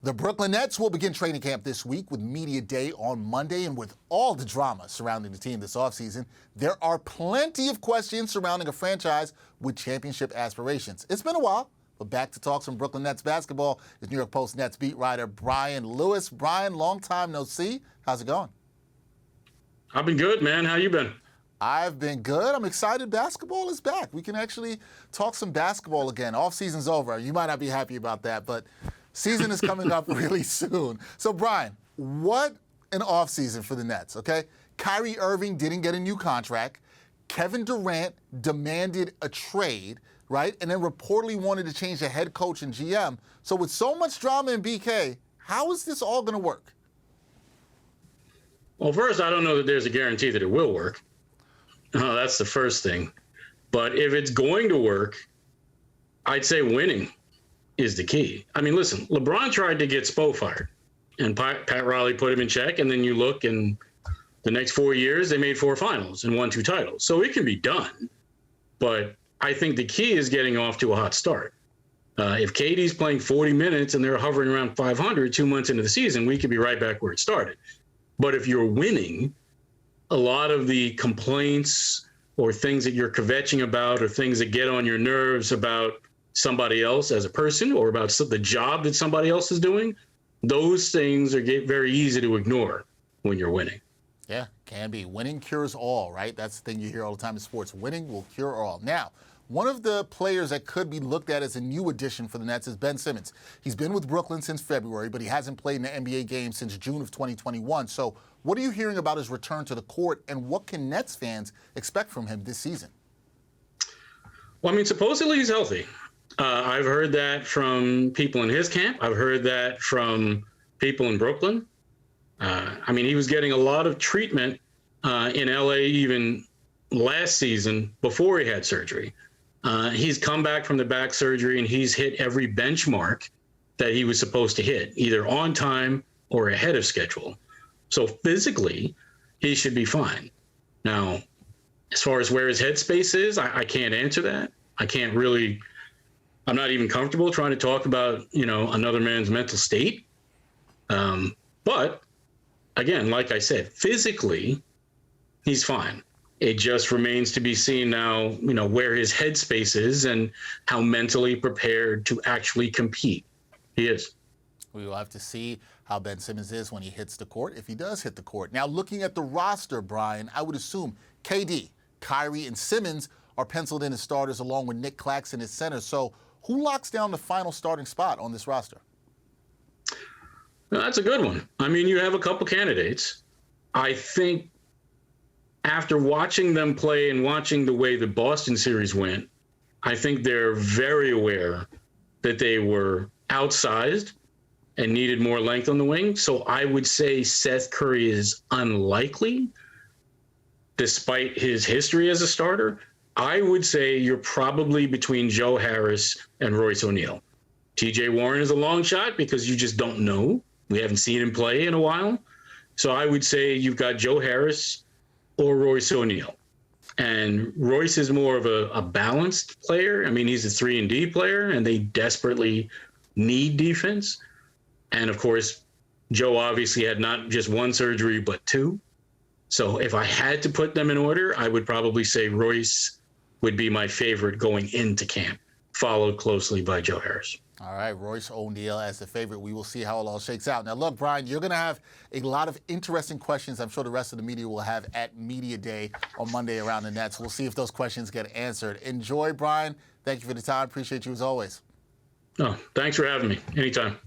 The Brooklyn Nets will begin training camp this week with Media Day on Monday, and with all the drama surrounding the team this offseason, there are plenty of questions surrounding a franchise with championship aspirations. It's been a while, but back to talk some Brooklyn Nets basketball is New York Post Nets beat writer Brian Lewis. Brian, long time no see. How's it going? I've been good, man. How you been? I've been good. I'm excited. Basketball is back. We can actually talk some basketball again. Off-season's over. You might not be happy about that, but season is coming up really soon. So, Brian, what an offseason for the Nets, okay? Kyrie Irving didn't get a new contract. Kevin Durant demanded a trade, right? And then reportedly wanted to change the head coach and GM. So with so much drama in BK, how is this all going to work? Well, first, I don't know that there's a guarantee that it will work. That's the first thing. But if it's going to work, I'd say winning is the key. I mean, listen, LeBron tried to get Spo fired, and Pat Riley put him in check, and then you look, and the next 4 years, they made 4 finals and won 2 titles. So it can be done. But I think the key is getting off to a hot start. If KD's playing 40 minutes and they're hovering around 500 2 months into the season, we could be right back where it started. But if you're winning, a lot of the complaints or things that you're kvetching about or things that get on your nerves about somebody else as a person or about the job that somebody else is doing, those things are very easy to ignore when you're winning. Yeah, can be. Winning cures all, right? That's the thing you hear all the time in sports. Winning will cure all. Now, one of the players that could be looked at as a new addition for the Nets is Ben Simmons. He's been with Brooklyn since February, but he hasn't played in an NBA game since June of 2021. So what are you hearing about his return to the court, and what can Nets fans expect from him this season? Well, I mean, supposedly he's healthy. I've heard that from people in his camp. I've heard that from people in Brooklyn. I mean, he was getting a lot of treatment in LA even last season before he had surgery. He's come back from the back surgery and he's hit every benchmark that he was supposed to hit, either on time or ahead of schedule. So physically, he should be fine. Now, as far as where his headspace is, I can't answer that. I'm not even comfortable trying to talk about, another man's mental state. But again, like I said, physically, he's fine. It just remains to be seen now, where his headspace is and how mentally prepared to actually compete he is. We will have to see how Ben Simmons is when he hits the court, if he does hit the court. Now, looking at the roster, Brian, I would assume KD, Kyrie, and Simmons are penciled in as starters along with Nick Claxton as center. So who locks down the final starting spot on this roster? Well, that's a good one. I mean, you have a couple candidates. I think after watching them play and watching the way the Boston series went, I think they're very aware that they were outsized and needed more length on the wing. So I would say Seth Curry is unlikely, despite his history as a starter. I would say you're probably between Joe Harris and Royce O'Neal. TJ Warren is a long shot because you just don't know. We haven't seen him play in a while. So I would say you've got Joe Harris or Royce O'Neal. And Royce is more of a balanced player. I mean, he's a 3-and-D player, and they desperately need defense. And, of course, Joe obviously had not just 1 surgery, but 2. So if I had to put them in order, I would probably say Royce would be my favorite going into camp, followed closely by Joe Harris. All right, Royce O'Neal as the favorite. We will see how it all shakes out. Now, look, Brian, you're going to have a lot of interesting questions I'm sure the rest of the media will have at Media Day on Monday around the Nets. We'll see if those questions get answered. Enjoy, Brian. Thank you for the time. Appreciate you as always. Oh, thanks for having me. Anytime.